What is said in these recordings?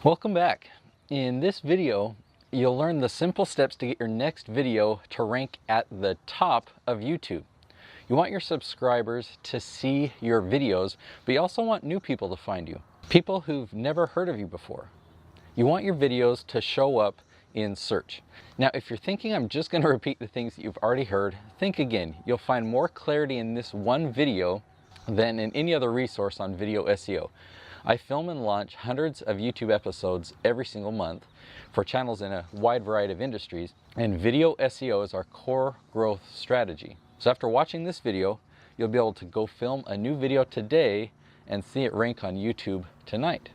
Welcome back. In this video, you'll learn the simple steps to get your next video to rank at the top of YouTube. You want your subscribers to see your videos, but you also want new people to find you. People who've never heard of you before. You want your videos to show up in search. Now, if you're thinking I'm just going to repeat the things that you've already heard, think again. You'll find more clarity in this one video than in any other resource on video SEO. I film and launch hundreds of YouTube episodes every single month for channels in a wide variety of industries, and video SEO is our core growth strategy. So after watching this video, you'll be able to go film a new video today and see it rank on YouTube tonight.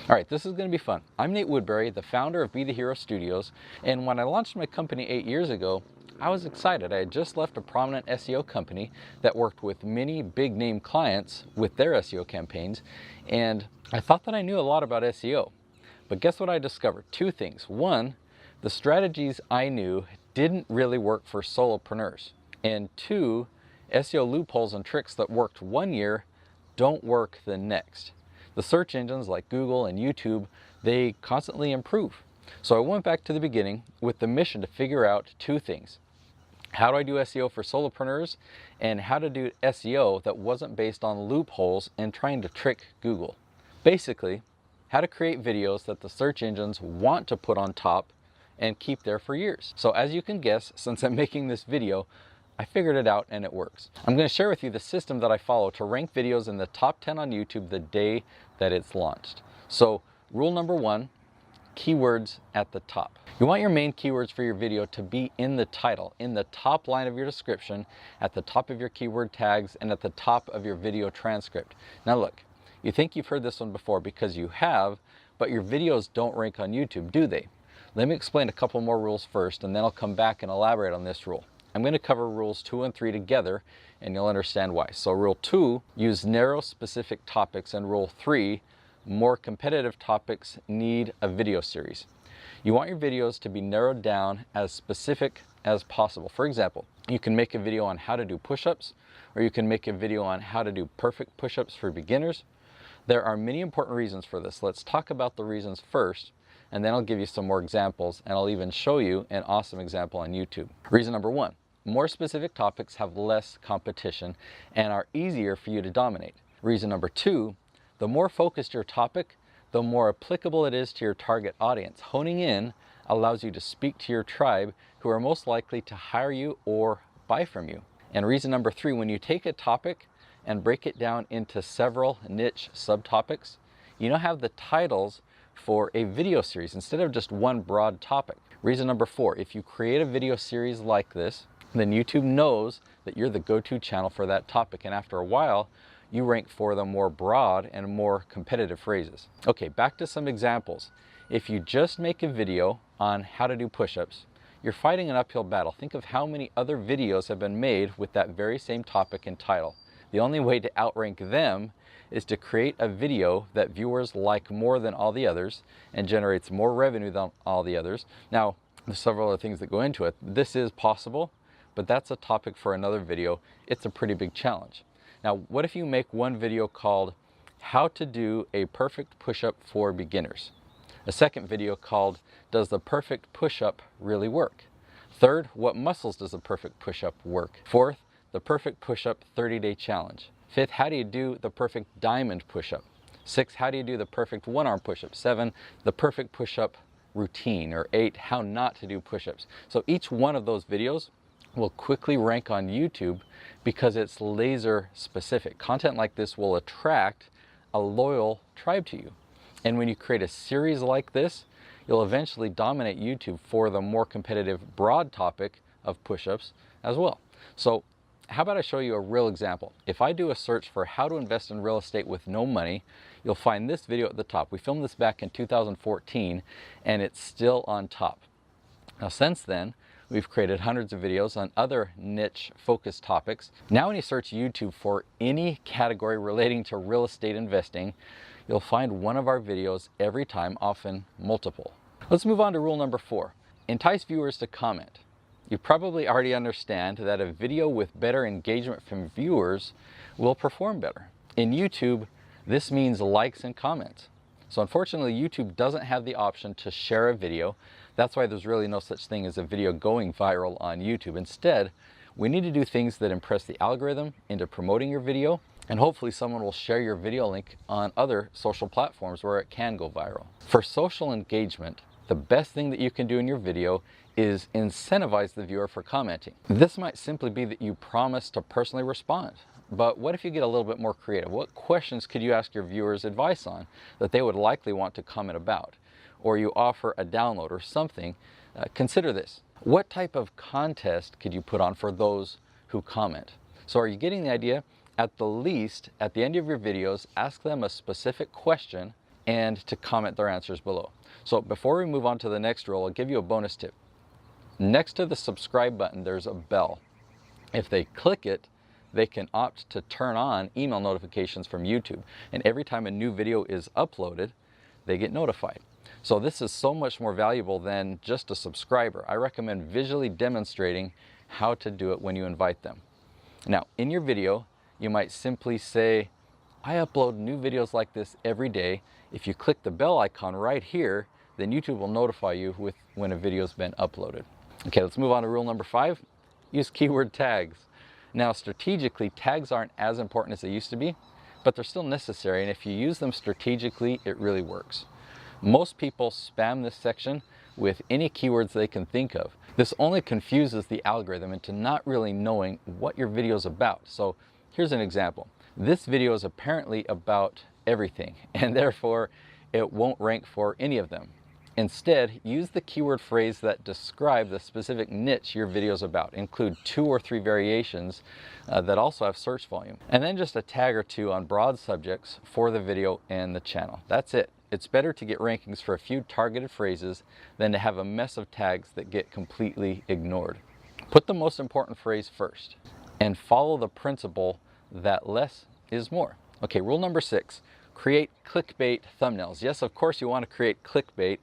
All right, this is going to be fun. I'm Nate Woodbury, the founder of Be The Hero Studios, and when I launched my company 8 years ago, I was excited. I had just left a prominent SEO company that worked with many big name clients with their SEO campaigns, and I thought that I knew a lot about SEO. But guess what I discovered? Two things. One, the strategies I knew didn't really work for solopreneurs. And two, SEO loopholes and tricks that worked 1 year don't work the next. The search engines like Google and YouTube, they constantly improve. So I went back to the beginning with the mission to figure out two things. How do I do SEO for solopreneurs, and how to do SEO that wasn't based on loopholes and trying to trick Google. Basically, how to create videos that the search engines want to put on top and keep there for years. So as you can guess, since I'm making this video, I figured it out and it works. I'm going to share with you the system that I follow to rank videos in the top 10 on YouTube the day that it's launched. So rule number one, keywords at the top. You want your main keywords for your video to be in the title, in the top line of your description, at the top of your keyword tags, and at the top of your video transcript. Now look, you think you've heard this one before because you have, but your videos don't rank on YouTube, do they? Let me explain a couple more rules first, and then I'll come back and elaborate on this rule. I'm going to cover rules 2 and 3 together, and you'll understand why. So rule 2, use narrow specific topics, and rule 3, more competitive topics need a video series. You want your videos to be narrowed down as specific as possible. For example, you can make a video on how to do push-ups, or you can make a video on how to do perfect push-ups for beginners. There are many important reasons for this. Let's talk about the reasons first, and then I'll give you some more examples, and I'll even show you an awesome example on YouTube. Reason number 1. More specific topics have less competition and are easier for you to dominate. Reason number 2, the more focused your topic, the more applicable it is to your target audience. Honing in allows you to speak to your tribe, who are most likely to hire you or buy from you. And reason number 3, when you take a topic and break it down into several niche subtopics, you now have the titles for a video series instead of just one broad topic. Reason number 4, if you create a video series like this, then YouTube knows that you're the go-to channel for that topic, and after a while you rank for the more broad and more competitive phrases. Okay, back to some examples. If you just make a video on how to do push-ups, you're fighting an uphill battle. Think of how many other videos have been made with that very same topic and title. The only way to outrank them is to create a video that viewers like more than all the others and generates more revenue than all the others. Now, there's several other things that go into it. This is possible, but that's a topic for another video. It's a pretty big challenge. Now, what if you make one video called How to Do a Perfect Push-Up for Beginners? A second video called Does the Perfect Push-Up Really Work? Third, what muscles does a perfect push-up work? Fourth, the Perfect Push-Up 30-Day Challenge. Fifth, how do you do the perfect diamond push-up? Sixth, how do you do the perfect one-arm push-up? 7, the perfect push-up routine. Or 8, how not to do push-ups. So each one of those videos will quickly rank on YouTube because it's laser specific. Content like this will attract a loyal tribe to you. And when you create a series like this, you'll eventually dominate YouTube for the more competitive broad topic of push-ups as well. So how about I show you a real example? If I do a search for how to invest in real estate with no money, you'll find this video at the top. We filmed this back in 2014 and it's still on top. Now since then, we've created hundreds of videos on other niche focused topics. Now when you search YouTube for any category relating to real estate investing, you'll find one of our videos every time, often multiple. Let's move on to rule number 4. Entice viewers to comment. You probably already understand that a video with better engagement from viewers will perform better. In YouTube, this means likes and comments. So unfortunately, YouTube doesn't have the option to share a video. That's why there's really no such thing as a video going viral on YouTube. Instead, we need to do things that impress the algorithm into promoting your video, and hopefully someone will share your video link on other social platforms where it can go viral. For social engagement, the best thing that you can do in your video is incentivize the viewer for commenting. This might simply be that you promise to personally respond. But what if you get a little bit more creative? What questions could you ask your viewers advice on that they would likely want to comment about? Or you offer a download or something. Consider this. What type of contest could you put on for those who comment? So are you getting the idea? At the least, at the end of your videos, ask them a specific question and to comment their answers below. So before we move on to the next rule, I'll give you a bonus tip. Next to the subscribe button, there's a bell. If they click it, they can opt to turn on email notifications from YouTube. And every time a new video is uploaded, they get notified. So this is so much more valuable than just a subscriber. I recommend visually demonstrating how to do it when you invite them. Now, in your video, you might simply say, I upload new videos like this every day. If you click the bell icon right here, then YouTube will notify you when a video's been uploaded. Okay, let's move on to rule number 5. Use keyword tags. Now, strategically, tags aren't as important as they used to be, but they're still necessary, and if you use them strategically, it really works. Most people spam this section with any keywords they can think of. This only confuses the algorithm into not really knowing what your video is about. So here's an example. This video is apparently about everything, and therefore it won't rank for any of them. Instead, use the keyword phrase that describe the specific niche your video is about. Include 2 or 3 variations that also have search volume. And then just a tag or 2 on broad subjects for the video and the channel. That's it. It's better to get rankings for a few targeted phrases than to have a mess of tags that get completely ignored. Put the most important phrase first and follow the principle that less is more. Okay, rule number 6. Create clickbait thumbnails. Yes, of course you want to create clickbait.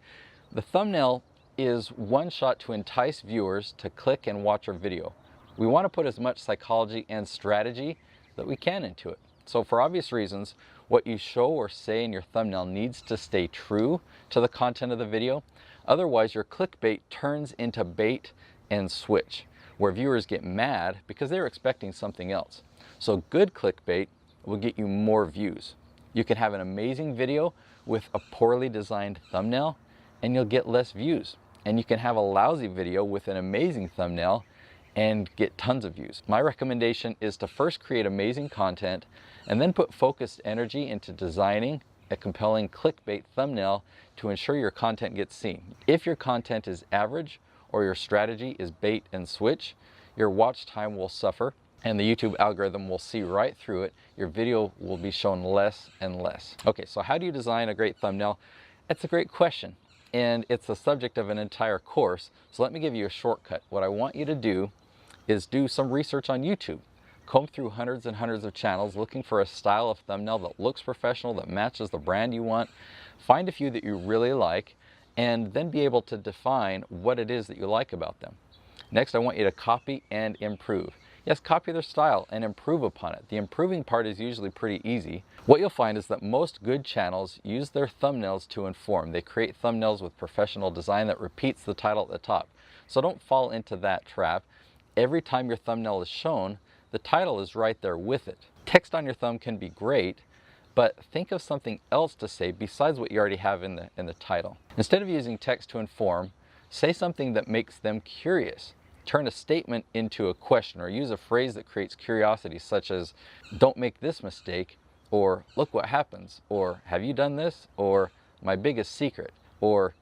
The thumbnail is one shot to entice viewers to click and watch our video. We want to put as much psychology and strategy that we can into it. So for obvious reasons, what you show or say in your thumbnail needs to stay true to the content of the video. Otherwise, your clickbait turns into bait and switch, where viewers get mad because they're expecting something else. So good clickbait will get you more views. You can have an amazing video with a poorly designed thumbnail and you'll get less views. And you can have a lousy video with an amazing thumbnail and get tons of views. My recommendation is to first create amazing content and then put focused energy into designing a compelling clickbait thumbnail to ensure your content gets seen. If your content is average or your strategy is bait and switch, your watch time will suffer and the YouTube algorithm will see right through it. Your video will be shown less and less. Okay, so how do you design a great thumbnail? It's a great question, and it's the subject of an entire course. So let me give you a shortcut. What I want you to do is do some research on YouTube. Comb through hundreds and hundreds of channels looking for a style of thumbnail that looks professional, that matches the brand you want. Find a few that you really like, and then be able to define what it is that you like about them. Next, I want you to copy and improve. Yes, copy their style and improve upon it. The improving part is usually pretty easy. What you'll find is that most good channels use their thumbnails to inform. They create thumbnails with professional design that repeats the title at the top. So don't fall into that trap. Every time your thumbnail is shown, the title is right there with it. Text on your thumb can be great, but think of something else to say besides what you already have in the title. Instead of using text to inform, say something that makes them curious. Turn a statement into a question or use a phrase that creates curiosity, such as, don't make this mistake, or look what happens, or have you done this, or my biggest secret, or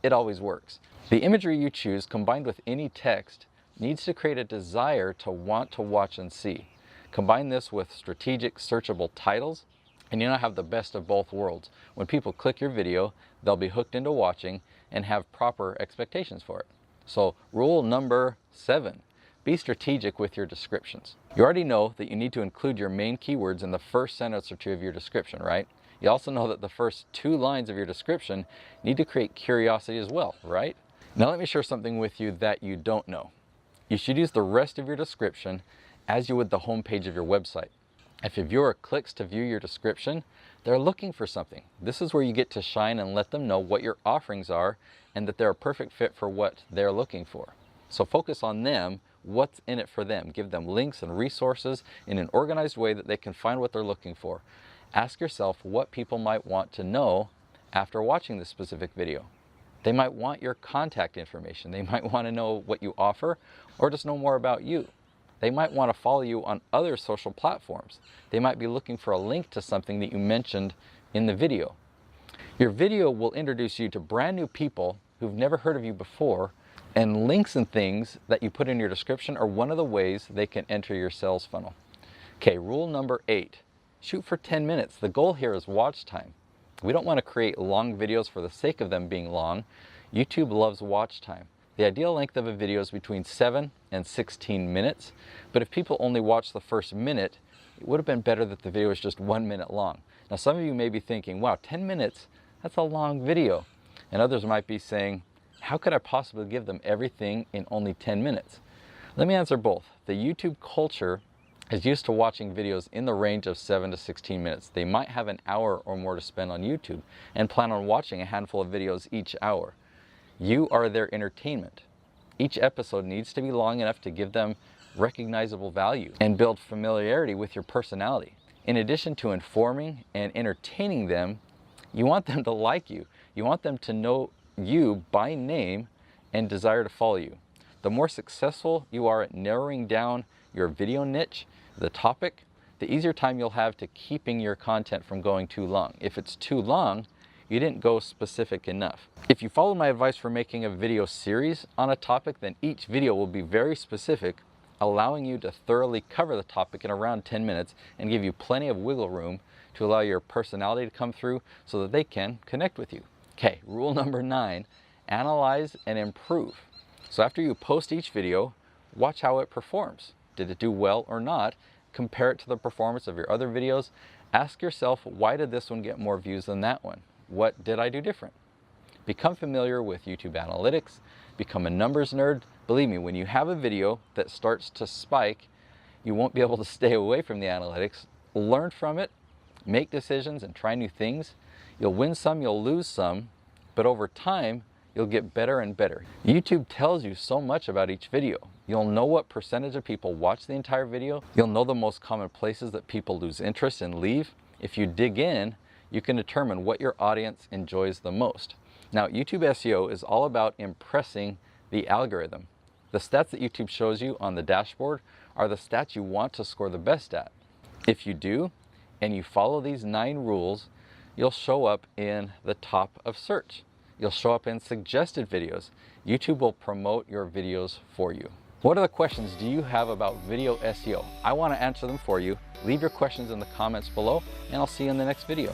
it always works. The imagery you choose combined with any text needs to create a desire to want to watch and see. Combine this with strategic searchable titles and you now have the best of both worlds. When people click your video, they'll be hooked into watching and have proper expectations for it. So rule number 7, be strategic with your descriptions. You already know that you need to include your main keywords in the first sentence or 2 of your description, right? You also know that the first 2 lines of your description need to create curiosity as well, right? Now let me share something with you that you don't know. You should use the rest of your description as you would the home page of your website. If a viewer clicks to view your description, they're looking for something. This is where you get to shine and let them know what your offerings are and that they're a perfect fit for what they're looking for. So focus on them, what's in it for them. Give them links and resources in an organized way that they can find what they're looking for. Ask yourself what people might want to know after watching this specific video. They might want your contact information. They might want to know what you offer or just know more about you. They might want to follow you on other social platforms. They might be looking for a link to something that you mentioned in the video. Your video will introduce you to brand new people who've never heard of you before, and links and things that you put in your description are one of the ways they can enter your sales funnel. Okay, rule number 8, shoot for 10 minutes. The goal here is watch time. We don't want to create long videos for the sake of them being long. YouTube loves watch time. The ideal length of a video is between 7 and 16 minutes, but if people only watch the first minute, it would have been better that the video was just 1 minute long. Now some of you may be thinking, wow, 10 minutes, that's a long video. And others might be saying, how could I possibly give them everything in only 10 minutes? Let me answer both. The YouTube culture is used to watching videos in the range of 7 to 16 minutes. They might have an hour or more to spend on YouTube and plan on watching a handful of videos each hour. You are their entertainment. Each episode needs to be long enough to give them recognizable value and build familiarity with your personality. In addition to informing and entertaining them, you want them to like you. You want them to know you by name and desire to follow you. The more successful you are at narrowing down your video niche, the topic, the easier time you'll have to keeping your content from going too long. If it's too long, you didn't go specific enough. If you follow my advice for making a video series on a topic, then each video will be very specific, allowing you to thoroughly cover the topic in around 10 minutes and give you plenty of wiggle room to allow your personality to come through so that they can connect with you. Okay, rule number 9, analyze and improve. So after you post each video, watch how it performs. Did it do well or not? Compare it to the performance of your other videos. Ask yourself, why did this one get more views than that one? What did I do different? Become familiar with YouTube analytics. Become a numbers nerd. Believe me, when you have a video that starts to spike, you won't be able to stay away from the analytics. Learn from it, make decisions, and try new things. You'll win some, you'll lose some, but over time, you'll get better and better. YouTube tells you so much about each video. You'll know what percentage of people watch the entire video. You'll know the most common places that people lose interest and leave. If you dig in, you can determine what your audience enjoys the most. Now, YouTube SEO is all about impressing the algorithm. The stats that YouTube shows you on the dashboard are the stats you want to score the best at. If you do, and you follow these 9 rules, you'll show up in the top of search. You'll show up in suggested videos. YouTube will promote your videos for you. What other questions do you have about video SEO? I want to answer them for you. Leave your questions in the comments below, and I'll see you in the next video.